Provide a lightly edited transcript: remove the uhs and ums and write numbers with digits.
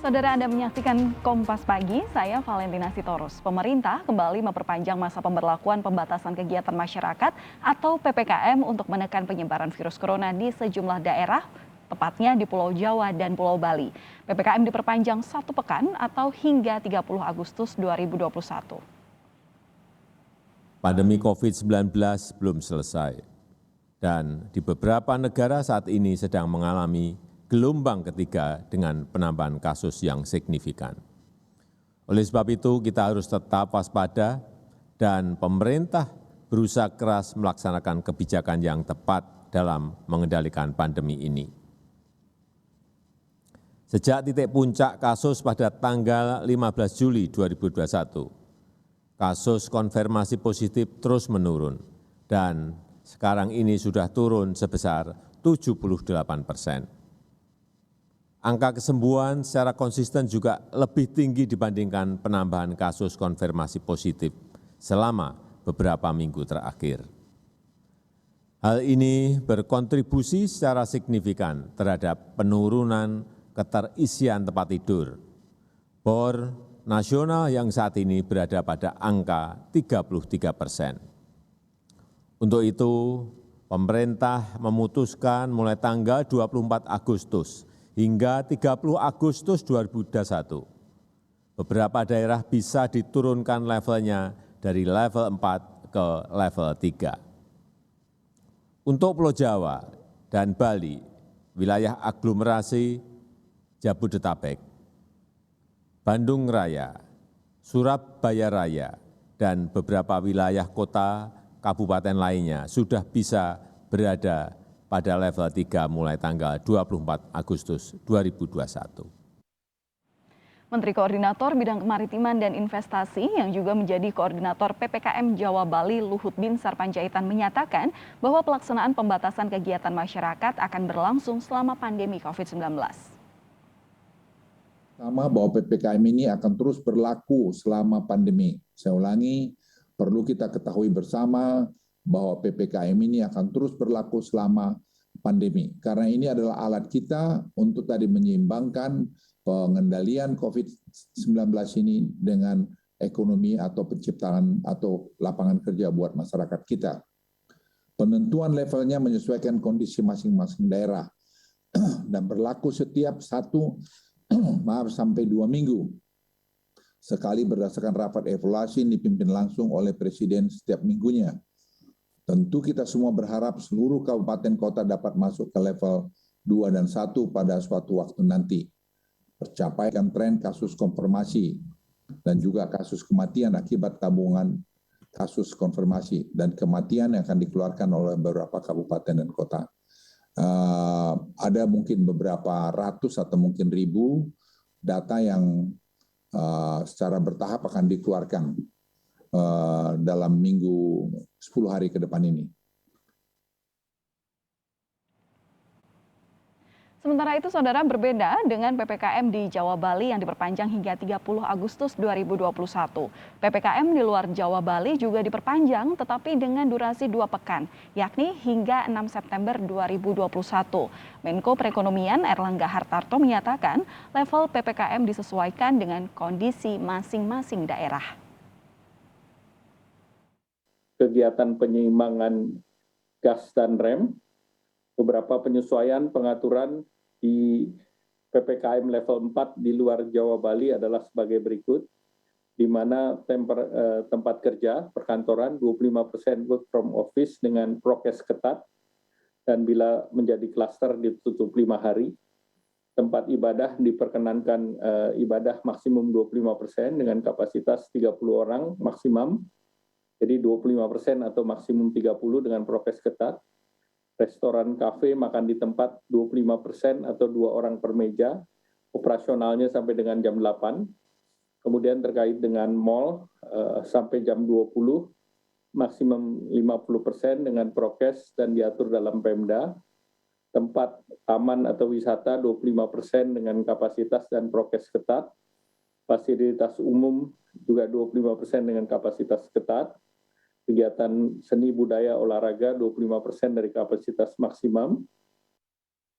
Saudara, Anda menyaksikan Kompas Pagi, saya Valentina Sitorus. Pemerintah kembali memperpanjang masa pemberlakuan pembatasan kegiatan masyarakat atau PPKM untuk menekan penyebaran virus corona di sejumlah daerah, tepatnya di Pulau Jawa dan Pulau Bali. PPKM diperpanjang 1 pekan atau hingga 30 Agustus 2021. Pandemi COVID-19 belum selesai dan di beberapa negara saat ini sedang mengalami gelombang ketiga dengan penambahan kasus yang signifikan. Oleh sebab itu, kita harus tetap waspada dan pemerintah berusaha keras melaksanakan kebijakan yang tepat dalam mengendalikan pandemi ini. Sejak titik puncak kasus pada tanggal 15 Juli 2021, kasus konfirmasi positif terus menurun dan sekarang ini sudah turun sebesar 78%. Angka kesembuhan secara konsisten juga lebih tinggi dibandingkan penambahan kasus konfirmasi positif selama beberapa minggu terakhir. Hal ini berkontribusi secara signifikan terhadap penurunan keterisian tempat tidur. BOR nasional yang saat ini berada pada angka 33%. Untuk itu, pemerintah memutuskan mulai tanggal 24 Agustus hingga 30 Agustus 2021, beberapa daerah bisa diturunkan levelnya dari level 4 ke level 3. Untuk Pulau Jawa dan Bali, wilayah aglomerasi Jabodetabek, Bandung Raya, Surabaya Raya, dan beberapa wilayah kota kabupaten lainnya sudah bisa berada pada level 3 mulai tanggal 24 Agustus 2021. Menteri Koordinator Bidang Kemaritiman dan Investasi yang juga menjadi Koordinator PPKM Jawa Bali Luhut Binsar Panjaitan menyatakan bahwa pelaksanaan pembatasan kegiatan masyarakat akan berlangsung selama pandemi COVID-19. Pertama, bahwa PPKM ini akan terus berlaku selama pandemi. Saya ulangi, perlu kita ketahui bersama bahwa PPKM ini akan terus berlaku selama pandemi. Karena ini adalah alat kita untuk tadi menyeimbangkan pengendalian COVID-19 ini dengan ekonomi atau penciptaan atau lapangan kerja buat masyarakat kita. Penentuan levelnya menyesuaikan kondisi masing-masing daerah dan berlaku setiap sampai 2 minggu. Sekali berdasarkan rapat evaluasi yang dipimpin langsung oleh Presiden setiap minggunya. Tentu kita semua berharap seluruh kabupaten kota dapat masuk ke level 2 dan 1 pada suatu waktu nanti. Percapaian tren kasus konfirmasi dan juga kasus kematian akibat tabungan kasus konfirmasi dan kematian yang akan dikeluarkan oleh beberapa kabupaten dan kota. Ada mungkin beberapa ratus atau mungkin ribu data yang secara bertahap akan dikeluarkan dalam 10 hari ke depan ini. Sementara itu, saudara, berbeda dengan PPKM di Jawa Bali yang diperpanjang hingga 30 Agustus 2021. PPKM di luar Jawa Bali juga diperpanjang tetapi dengan durasi 2 pekan, yakni hingga 6 September 2021. Menko Perekonomian Erlangga Hartarto menyatakan level PPKM disesuaikan dengan kondisi masing-masing daerah. Kegiatan penyeimbangan gas dan rem, beberapa penyesuaian pengaturan di PPKM level 4 di luar Jawa Bali adalah sebagai berikut, di mana tempat kerja perkantoran 25% work from office dengan prokes ketat, dan bila menjadi klaster ditutup 5 hari. Tempat ibadah diperkenankan ibadah maksimum 25% dengan kapasitas 30 orang maksimum. Jadi 25% atau maksimum 30 dengan prokes ketat. Restoran, kafe, makan di tempat 25% atau 2 orang per meja. Operasionalnya sampai dengan jam 8. Kemudian terkait dengan mal sampai jam 20, maksimum 50% dengan prokes dan diatur dalam Pemda. Tempat taman atau wisata 25% dengan kapasitas dan prokes ketat. Fasilitas umum juga 25% dengan kapasitas ketat. Kegiatan seni budaya olahraga 25% dari kapasitas maksimum.